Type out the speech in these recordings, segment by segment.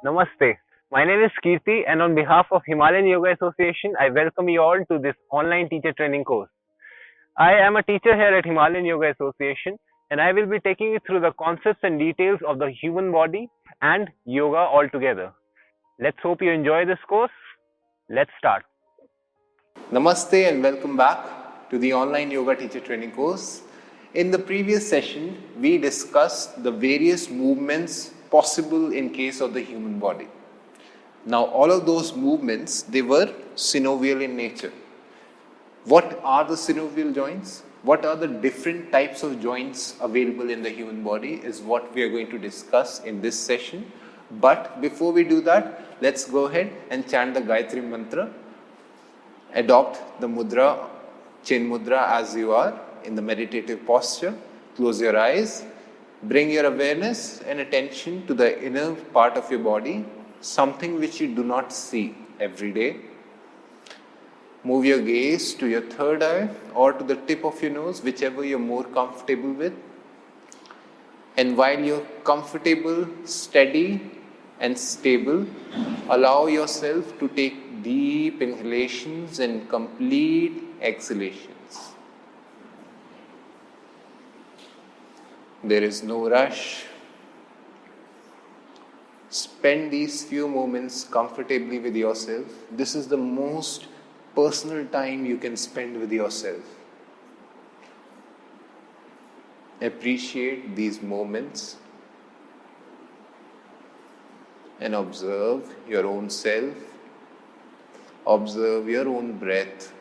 Namaste. My name is Kirti, and on behalf of Himalayan Yoga Association, I welcome you all to this online teacher training course. I am a teacher here at Himalayan Yoga Association, and I will be taking you through the concepts and details of the human body and yoga altogether. Let's hope you enjoy this course. Let's start. Namaste and welcome back to the online yoga teacher training course. In the previous session, we discussed the various movements possible in case of the human body. Now, all of those movements, they were synovial in nature. What are the synovial joints? What are the different types of joints available in the human body is what we are going to discuss in this session. But before we do that, let's go ahead and chant the Gayatri Mantra. Adopt the mudra, chin mudra as you are in the meditative posture. Close your eyes. Bring your awareness and attention to the inner part of your body, something which you do not see every day. Move your gaze to your third eye or to the tip of your nose, whichever you're more comfortable with. And while you're comfortable, steady and stable, allow yourself to take deep inhalations and complete exhalations. There is no rush. Spend these few moments comfortably with yourself. This is the most personal time you can spend with yourself. Appreciate these moments and observe your own self. Observe your own breath.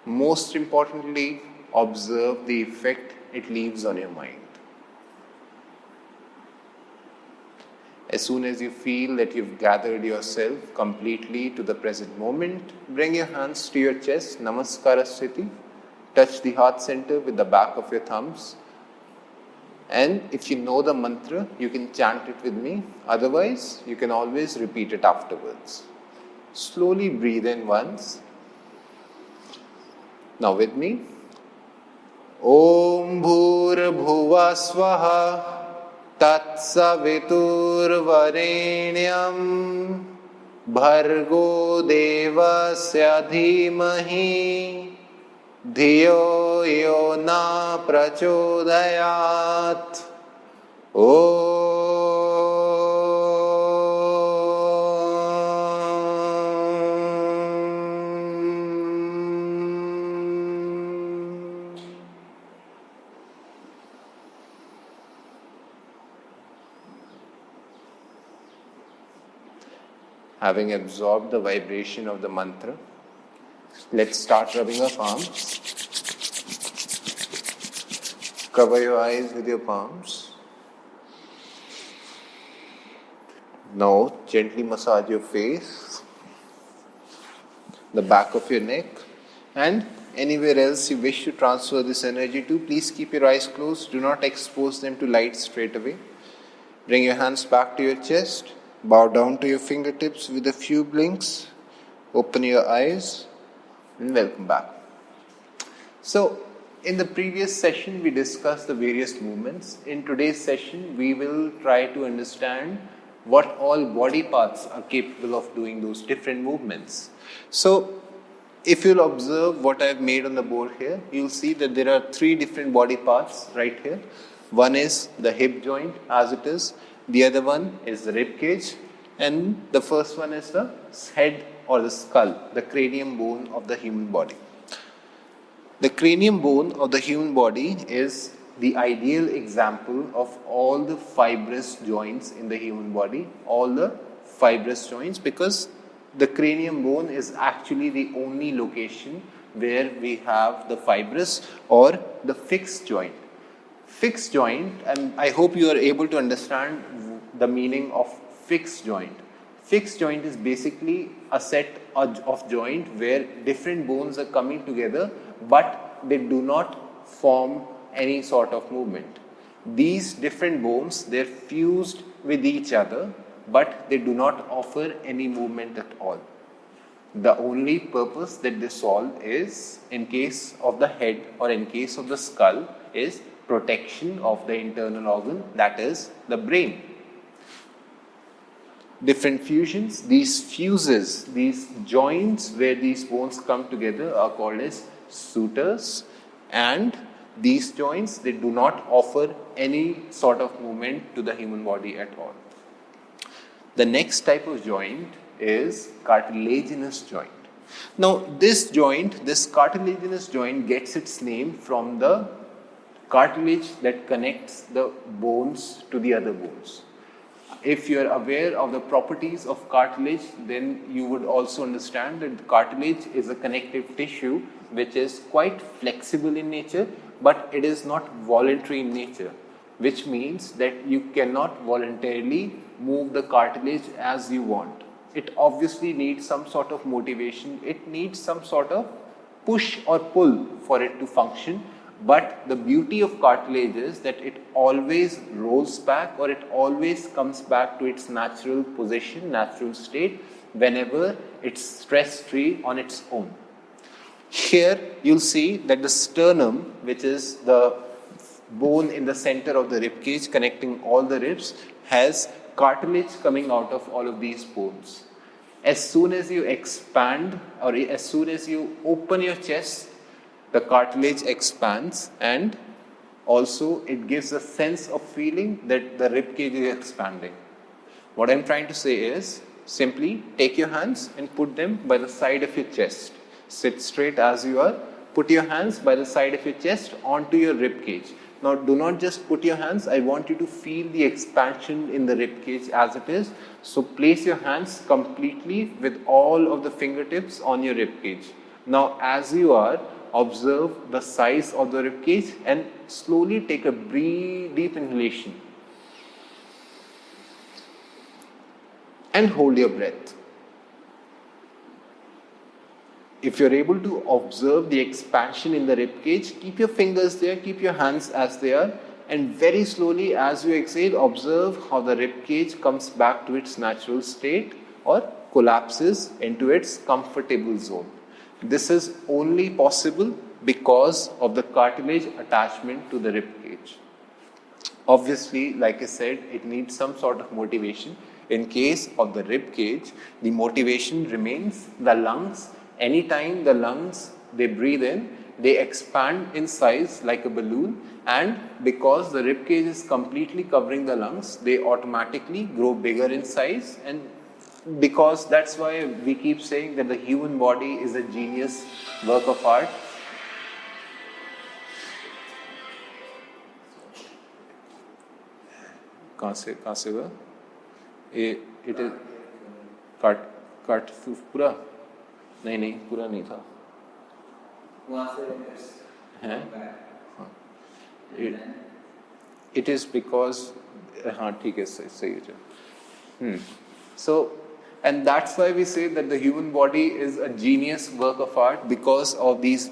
Most importantly, observe the effect it leaves on your mind. As soon as you feel that you've gathered yourself completely to the present moment, bring your hands to your chest, Namaskara Sthiti. Touch the heart center with the back of your thumbs. And if you know the mantra, you can chant it with me. Otherwise, you can always repeat it afterwards. Slowly breathe in once. Now with me. Om Bhur Bhuva Swaha Tatsaviturvarenyam Bhargo Devasya Dhimahi Dhiyo Yo Na Prachodayat. Having absorbed the vibration of the mantra, let's start rubbing our palms. Cover your eyes with your palms. Now, gently massage your face, the back of your neck, and anywhere else you wish to transfer this energy to. Please keep your eyes closed. Do not expose them to light straight away. Bring your hands back to your chest. Bow down to your fingertips with a few blinks. Open your eyes and welcome back. So, in the previous session, we discussed the various movements. In today's session, we will try to understand what all body parts are capable of doing those different movements. So, if you'll observe what I've made on the board here, you'll see that there are three different body parts right here. One is the hip joint as it is. The other one is the rib cage, and the first one is the head or the skull, the cranium bone of the human body. The cranium bone of the human body is the ideal example of all the fibrous joints in the human body, all the fibrous joints, because the cranium bone is actually the only location where we have the fibrous or the fixed joint. Fixed joint, and I hope you are able to understand the meaning of fixed joint. Fixed joint is basically a set of joint where different bones are coming together, but they do not form any sort of movement. These different bones, they're fused with each other, but they do not offer any movement at all. The only purpose that they solve is, in case of the head or in case of the skull, is protection of the internal organ, that is the brain. different fusions. These fuses, these joints where these bones come together are called as sutures, and these joints, they do not offer any sort of movement to the human body at all. The next type of joint is cartilaginous joint. Now this joint, this cartilaginous joint, gets its name from the cartilage that connects the bones to the other bones. If you are aware of the properties of cartilage, then you would also understand that cartilage is a connective tissue which is quite flexible in nature, but it is not voluntary in nature, which means that you cannot voluntarily move the cartilage as you want. It obviously needs some sort of motivation, it needs some sort of push or pull for it to function. But the beauty of cartilage is that it always rolls back, or it always comes back to its natural position, natural state, whenever it's stress-free on its own. Here you'll see that the sternum, which is the bone in the center of the rib cage connecting all the ribs, has cartilage coming out of all of these bones. As soon as you expand, or as soon as you open your chest, the cartilage expands, and also it gives a sense of feeling that the rib cage is expanding. What I'm trying to say is, simply take your hands and put them by the side of your chest. Sit straight as you are. Put your hands by the side of your chest onto your rib cage. Now do not just put your hands, I want you to feel the expansion in the rib cage as it is. So place your hands completely with all of the fingertips on your rib cage. Now as you are, observe the size of the rib cage and slowly take a deep inhalation. And hold your breath. If you're able to observe the expansion in the rib cage, keep your fingers there, keep your hands as they are, and very slowly as you exhale, observe how the rib cage comes back to its natural state or collapses into its comfortable zone. This is only possible because of the cartilage attachment to the rib cage. Obviously, like I said, it needs some sort of motivation. In case of the rib cage, the motivation remains the lungs. Anytime the lungs, they breathe in, they expand in size like a balloon, and because the rib cage is completely covering the lungs, they automatically grow bigger in size, and because that's why we keep saying that the human body is a genius work of art. कहाँ से हुआ? It is काट पूरा नहीं पूरा नहीं था हैं it is because हाँ ठीक है सही है so and that's why we say that the human body is a genius work of art, because of these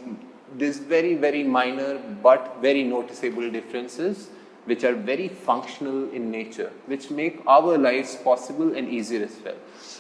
very, very minor but very noticeable differences which are very functional in nature, which make our lives possible and easier as well.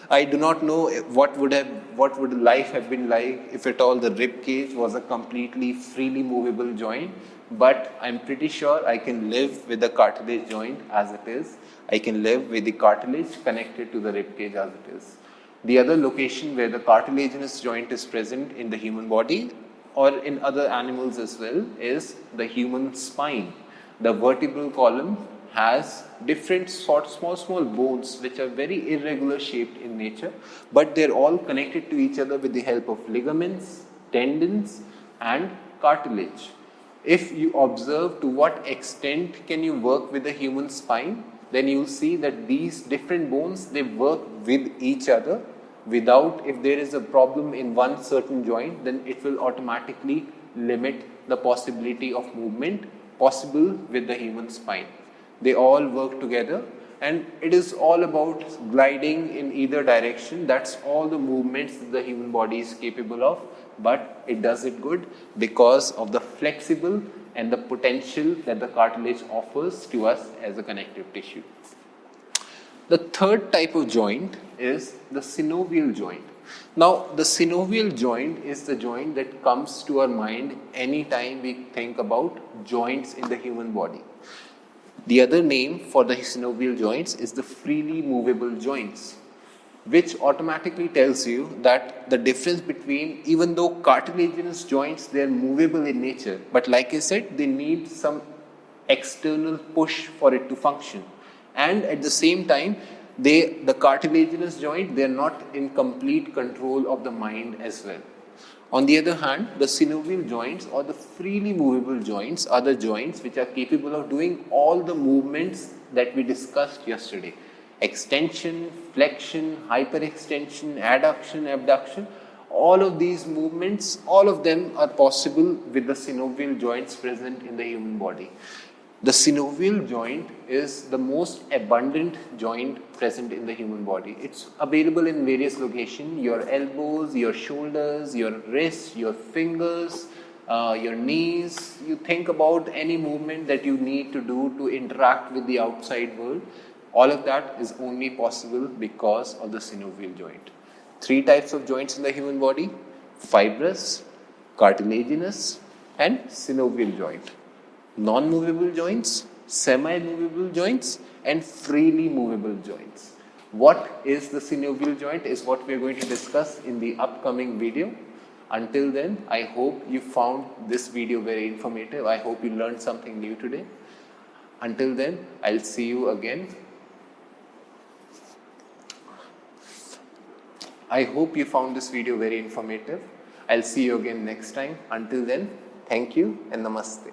I do not know what would life have been like if at all the rib cage was a completely freely movable joint, but I'm pretty sure I can live with the cartilage joint as it is. I can live with the cartilage connected to the rib cage as it is. The other location where the cartilaginous joint is present in the human body or in other animals as well is the human spine. The vertebral column has different small bones which are very irregular shaped in nature, but they're all connected to each other with the help of ligaments, tendons, and cartilage. If you observe to what extent can you work with the human spine, then you'll see that these different bones, they work with each other without, if there is a problem in one certain joint, then it will automatically limit the possibility of movement possible with the human spine. They all work together, and it is all about gliding in either direction. That's all the movements that the human body is capable of, but it does it good because of the flexible and the potential that the cartilage offers to us as a connective tissue. The third type of joint is the synovial joint. Now, the synovial joint is the joint that comes to our mind anytime we think about joints in the human body. The other name for the synovial joints is the freely movable joints. which automatically tells you that the difference between, even though cartilaginous joints, they're movable in nature, but like I said, they need some external push for it to function. And at the same time, the cartilaginous joint, they're not in complete control of the mind as well. On the other hand, the synovial joints or the freely movable joints are the joints which are capable of doing all the movements that we discussed yesterday. Extension, flexion, hyperextension, adduction, abduction, all of these movements, all of them are possible with the synovial joints present in the human body. The synovial joint is the most abundant joint present in the human body. It's available in various locations, your elbows, your shoulders, your wrists, your fingers, your knees. You think about any movement that you need to do to interact with the outside world. All of that is only possible because of the synovial joint. 3 types of joints in the human body: fibrous, cartilaginous, and synovial joint. Non-movable joints, semi-movable joints, and freely movable joints. What is the synovial joint is what we are going to discuss in the upcoming video. Until then, I hope you found this video very informative. I hope you learned something new today. Until then, I'll see you again. I hope you found this video very informative. I'll see you again next time. Until then, thank you and namaste.